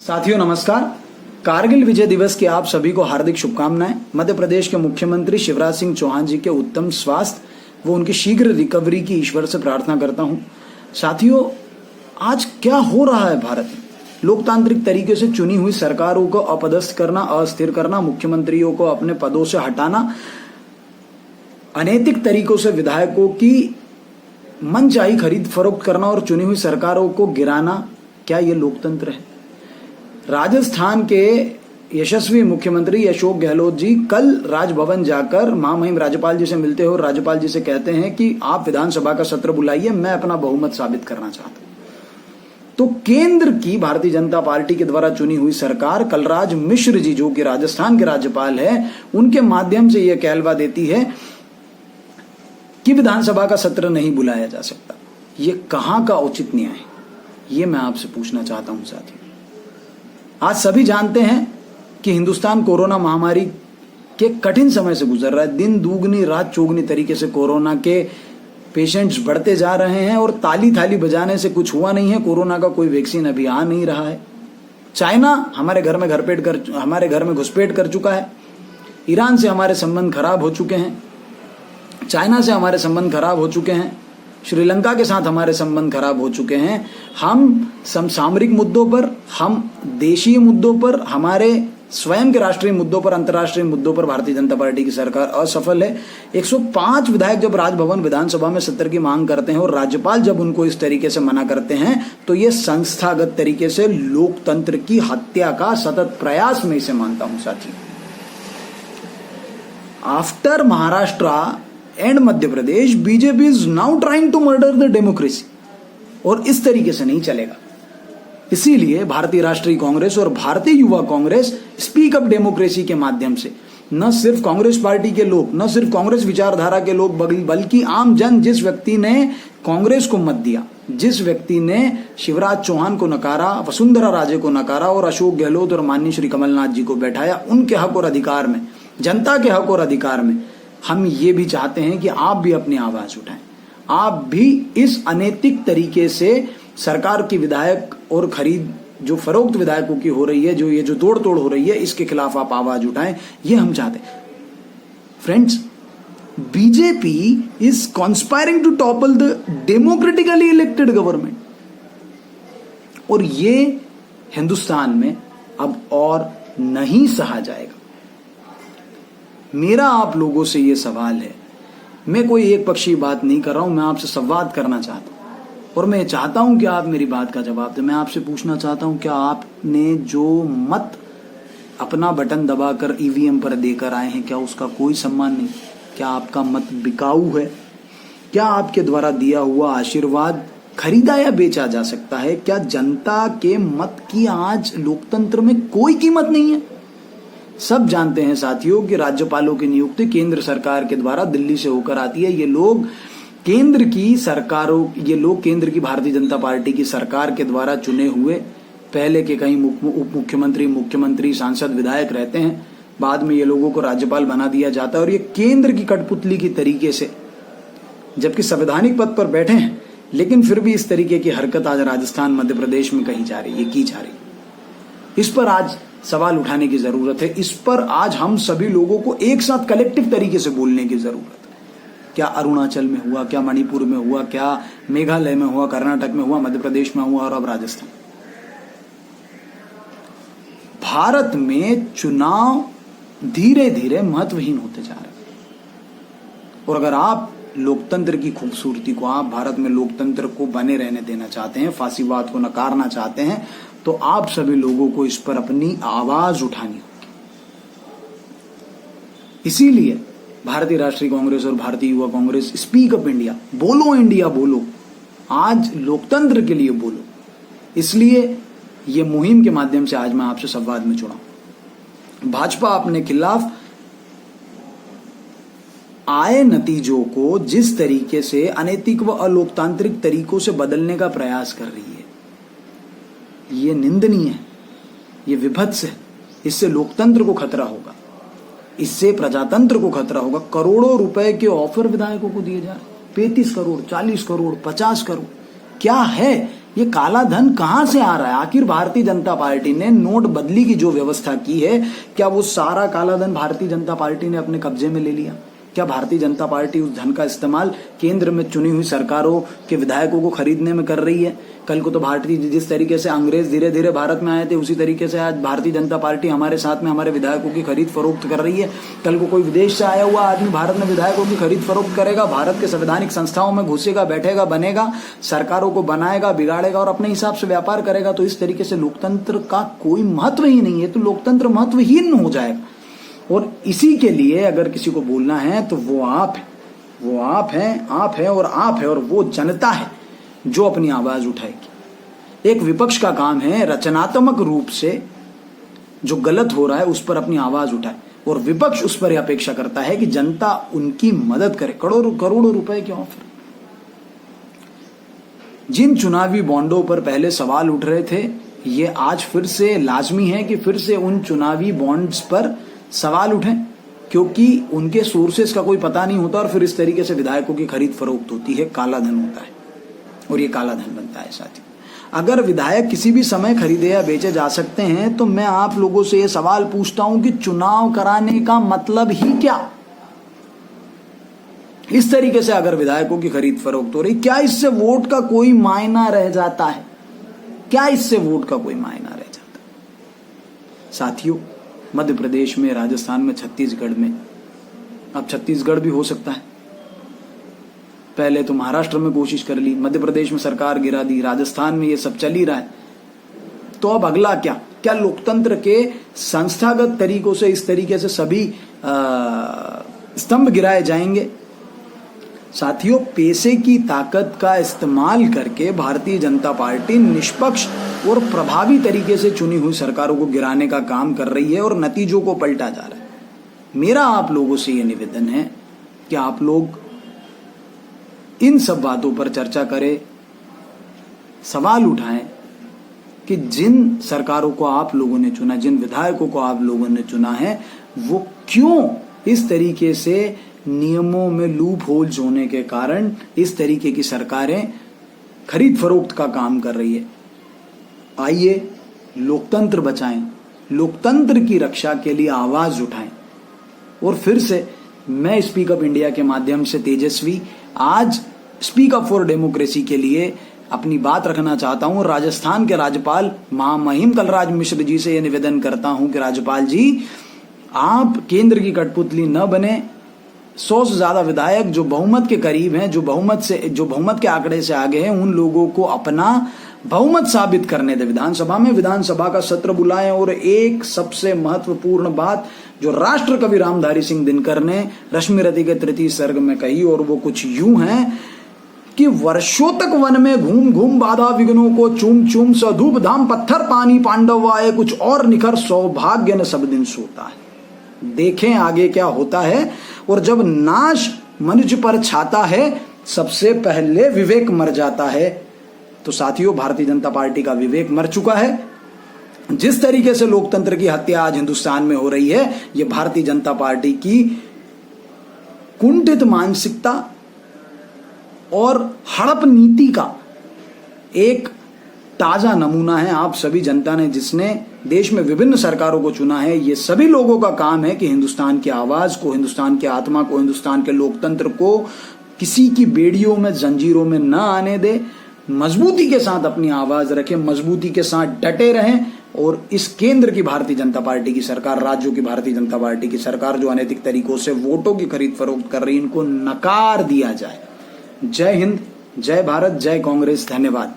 साथियों नमस्कार। कारगिल विजय दिवस की आप सभी को हार्दिक शुभकामनाएं। मध्य प्रदेश के मुख्यमंत्री शिवराज सिंह चौहान जी के उत्तम स्वास्थ्य व उनकी शीघ्र रिकवरी की ईश्वर से प्रार्थना करता हूं। साथियों, आज क्या हो रहा है भारत में? लोकतांत्रिक तरीके से चुनी हुई सरकारों को अपदस्थ करना, अस्थिर करना, मुख्यमंत्रियों को अपने पदों से हटाना, अनैतिक तरीकों से विधायकों की मनचाही खरीद फरोख्त करना और चुनी हुई सरकारों को गिराना, क्या ये लोकतंत्र है? राजस्थान के यशस्वी मुख्यमंत्री अशोक गहलोत जी कल राजभवन जाकर महामहिम राज्यपाल जी से मिलते हो, राज्यपाल जी से कहते हैं कि आप विधानसभा का सत्र बुलाइए, मैं अपना बहुमत साबित करना चाहता हूं। तो केंद्र की भारतीय जनता पार्टी के द्वारा चुनी हुई सरकार कलराज मिश्र जी, जो कि राजस्थान के राज्यपाल है, उनके माध्यम से यह कहलवा देती है कि विधानसभा का सत्र नहीं बुलाया जा सकता। ये कहां का औचित्य न्याय है, ये मैं आपसे पूछना चाहता हूं। साथियों, आज सभी जानते हैं कि हिंदुस्तान कोरोना महामारी के कठिन समय से गुजर रहा है। दिन दुगनी रात चौगनी तरीके से कोरोना के पेशेंट्स बढ़ते जा रहे हैं और ताली थाली बजाने से कुछ हुआ नहीं है। कोरोना का कोई वैक्सीन अभी आ नहीं रहा है। चाइना हमारे घर में घुसपैठ कर चुका है। ईरान से हमारे संबंध खराब हो चुके हैं। चाइना से हमारे संबंध खराब हो चुके हैं। श्रीलंका के साथ हमारे संबंध खराब हो चुके हैं। हम समसामरिक मुद्दों पर, हम देशीय मुद्दों पर, हमारे स्वयं के राष्ट्रीय मुद्दों पर, अंतर्राष्ट्रीय मुद्दों पर भारतीय जनता पार्टी की सरकार असफल है। 105 विधायक जब राजभवन विधानसभा में सत्र की मांग करते हैं और राज्यपाल जब उनको इस तरीके से मना करते हैं, तो ये संस्थागत तरीके से लोकतंत्र की हत्या का सतत प्रयास मैं इसे मानता हूं। साथियों, after Maharashtra and Madhya Pradesh, BJP is now trying to murder the democracy, और इस तरीके से नहीं चलेगा। इसीलिए भारतीय राष्ट्रीय कांग्रेस और Bharatiya Yuva Congress speak up democracy के माध्यम से न सिर्फ कांग्रेस पार्टी के लोग, न सिर्फ कांग्रेस विचारधारा के लोग, बल्कि आम जन, जिस व्यक्ति ने कांग्रेस को मत दिया, जिस व्यक्ति ने शिवराज चौहान को नकारा, वसुंधरा राजे को नकारा और अशोक गहलोत और माननीय श्री कमलनाथ जी को बैठाया, उनके हक और अधिकार में, जनता के हक और अधिकार में हम ये भी चाहते हैं कि आप भी अपनी आवाज उठाएं। आप भी इस अनैतिक तरीके से सरकार की विधायक और खरीद जो फरोख्त विधायकों की हो रही है, जो तोड़ तोड़ हो रही है, इसके खिलाफ आप आवाज उठाएं, ये हम चाहते हैं। Friends, BJP is conspiring to topple the democratically elected government, और ये हिंदुस्तान में अब और नहीं सहा जाएगा। मेरा आप लोगों से ये सवाल है, मैं कोई एक पक्षी बात नहीं कर रहा हूं, मैं आपसे संवाद करना चाहता हूं और मैं चाहता हूं कि आप मेरी बात का जवाब दें। मैं आपसे पूछना चाहता हूं, क्या आपने जो मत अपना बटन दबाकर ईवीएम पर देकर आए हैं, क्या उसका कोई सम्मान नहीं? क्या आपका मत बिकाऊ है? क्या आपके द्वारा दिया हुआ आशीर्वाद खरीदा या बेचा जा सकता है? क्या जनता के मत की आज लोकतंत्र में कोई कीमत नहीं है? सब जानते हैं साथियों कि राज्यपालों की नियुक्ति केंद्र सरकार के द्वारा दिल्ली से होकर आती है। ये लोग केंद्र की भारतीय जनता पार्टी की सरकार के द्वारा चुने हुए, पहले के कहीं उप मुख्यमंत्री, सांसद, विधायक रहते हैं। बाद में ये लोगों को राज्यपाल बना दिया जाता है और ये केंद्र की कठपुतली की तरीके से, जबकि संवैधानिक पद पर बैठे हैं, लेकिन फिर भी इस तरीके की हरकत आज राजस्थान, मध्य प्रदेश में कही जा रही है, की जा रही है। इस पर आज सवाल उठाने की जरूरत है। इस पर आज हम सभी लोगों को एक साथ कलेक्टिव तरीके से बोलने की जरूरत है। क्या अरुणाचल में हुआ, क्या मणिपुर में हुआ, क्या मेघालय में हुआ, कर्नाटक में हुआ, मध्य प्रदेश में हुआ और अब राजस्थान। भारत में चुनाव धीरे धीरे महत्वहीन होते जा रहे हैं, और अगर आप लोकतंत्र की खूबसूरती को, आप भारत में लोकतंत्र को बने रहने देना चाहते हैं, फासीवाद को नकारना चाहते हैं, तो आप सभी लोगों को इस पर अपनी आवाज उठानी होगी। इसीलिए भारतीय राष्ट्रीय कांग्रेस और Bharatiya Yuva Congress speak up India, बोलो इंडिया बोलो, आज लोकतंत्र के लिए बोलो। इसलिए ये मुहिम के माध्यम से आज मैं आपसे संवाद में जुड़ा हूं। भाजपा अपने खिलाफ आए नतीजों को जिस तरीके से अनैतिक व अलोकतांत्रिक तरीकों से बदलने का प्रयास कर रही है, ये निंदनीय है, ये विभत्स है। इससे लोकतंत्र को खतरा होगा, इससे प्रजातंत्र को खतरा होगा। करोड़ों रुपए के ऑफर विधायकों को दिए जा रहे, 35 करोड़, 40 करोड़, 50 करोड़, क्या है ये काला धन कहां से आ रहा है? आखिर भारतीय जनता पार्टी ने नोटबंदी की जो व्यवस्था की है, क्या वो सारा काला धन भारतीय जनता पार्टी ने अपने कब्जे में ले लिया? क्या भारतीय जनता पार्टी उस धन का इस्तेमाल केंद्र में चुनी हुई सरकारों के विधायकों को खरीदने में कर रही है? कल को तो भारतीय, जिस तरीके से अंग्रेज धीरे धीरे भारत में आए थे, उसी तरीके से आज भारतीय जनता पार्टी हमारे साथ में हमारे विधायकों की खरीद फरोख्त कर रही है। कल को कोई विदेश से आया हुआ आदमी भारत में विधायकों की खरीद फरोख्त करेगा, भारत के संवैधानिक संस्थाओं में घुसेगा, बैठेगा, बनेगा, सरकारों को बनाएगा, बिगाड़ेगा और अपने हिसाब से व्यापार करेगा। तो इस तरीके से लोकतंत्र का कोई महत्व ही नहीं है, तो लोकतंत्र महत्वहीन हो जाएगा। और इसी के लिए अगर किसी को बोलना है तो वो आप हैं और वो जनता है जो अपनी आवाज उठाएगी। एक विपक्ष का काम है रचनात्मक रूप से जो गलत हो रहा है उस पर अपनी आवाज उठाए, और विपक्ष उस पर अपेक्षा करता है कि जनता उनकी मदद करे। करोड़ों रुपए के ऑफर। जिन चुनावी बॉन्डों पर पहले सवाल उठ रहे थे, ये आज फिर से लाजमी है कि फिर से उन चुनावी बॉन्ड्स पर सवाल उठें, क्योंकि उनके सोर्सेस का कोई पता नहीं होता और फिर इस तरीके से विधायकों की खरीद फरोख्त होती है, काला धन होता है और ये काला धन बनता है। साथी, अगर विधायक किसी भी समय खरीदे या बेचे जा सकते हैं तो मैं आप लोगों से ये सवाल पूछता हूं कि चुनाव कराने का मतलब ही क्या? इस तरीके से अगर विधायकों की खरीद फरोख्त हो रही, क्या इससे वोट का कोई मायना रह जाता है? क्या इससे वोट का कोई मायना रह जाता है? साथियों, मध्य प्रदेश में, राजस्थान में, छत्तीसगढ़ में, अब छत्तीसगढ़ भी हो सकता है। पहले तो महाराष्ट्र में कोशिश कर ली, मध्य प्रदेश में सरकार गिरा दी, राजस्थान में ये सब चल ही रहा है। तो अब अगला क्या? क्या लोकतंत्र के संस्थागत तरीकों से इस तरीके से सभी स्तंभ गिराए जाएंगे? साथियों, पैसे की ताकत का इस्तेमाल करके भारतीय जनता पार्टी निष्पक्ष और प्रभावी तरीके से चुनी हुई सरकारों को गिराने का काम कर रही है और नतीजों को पलटा जा रहा है। मेरा आप लोगों से यह निवेदन है कि आप लोग इन सब बातों पर चर्चा करें, सवाल उठाएं कि जिन सरकारों को आप लोगों ने चुना, जिन विधायकों को आप लोगों ने चुना है, वो क्यों इस तरीके से नियमों में लूप होल्स होने के कारण इस तरीके की सरकारें खरीद फरोख्त का काम कर रही है। आइए लोकतंत्र बचाएं, लोकतंत्र की रक्षा के लिए आवाज उठाएं। और फिर से मैं स्पीक अप इंडिया के माध्यम से तेजस्वी आज स्पीक अप फॉर डेमोक्रेसी के लिए अपनी बात रखना चाहता हूं। राजस्थान के राज्यपाल महामहिम कलराज मिश्र जी से यह निवेदन करता हूं कि राज्यपाल जी, आप केंद्र की कठपुतली न बने। 100 से ज्यादा विधायक जो बहुमत के करीब हैं, जो बहुमत के आंकड़े से आगे हैं, उन लोगों को अपना बहुमत साबित करने दे विधानसभा में। विधानसभा का सत्र बुलाएं। और एक सबसे महत्वपूर्ण बात जो राष्ट्र कवि रामधारी सिंह दिनकर ने रश्मि रति के तृतीय सर्ग में कही, और वो कुछ यूं है कि वर्षों तक वन में घूम घूम बाधा विघ्नों को चूम चूम, सधूप धाम पत्थर पानी पांडव आए, कुछ और निखर सौभाग्य न सब दिन सोता है। देखें आगे क्या होता है। और जब नाश मनुष्य पर छाता है, सबसे पहले विवेक मर जाता है। तो साथियों, भारतीय जनता पार्टी का विवेक मर चुका है। जिस तरीके से लोकतंत्र की हत्या आज हिंदुस्तान में हो रही है, यह भारतीय जनता पार्टी की कुंठित मानसिकता और हड़प नीति का एक ताजा नमूना है। आप सभी जनता ने, जिसने देश में विभिन्न सरकारों को चुना है, ये सभी लोगों का काम है कि हिंदुस्तान की आवाज को, हिंदुस्तान की आत्मा को, हिंदुस्तान के लोकतंत्र को किसी की बेड़ियों में, जंजीरों में न आने दे। मजबूती के साथ अपनी आवाज रखें, मजबूती के साथ डटे रहें और इस केंद्र की भारतीय जनता पार्टी की सरकार, राज्यों की भारतीय जनता पार्टी की सरकार जो अनैतिक तरीकों से वोटों की खरीद फरोख्त कर रही है, इनको नकार दिया जाए। जय हिंद, जय भारत, जय कांग्रेस। धन्यवाद।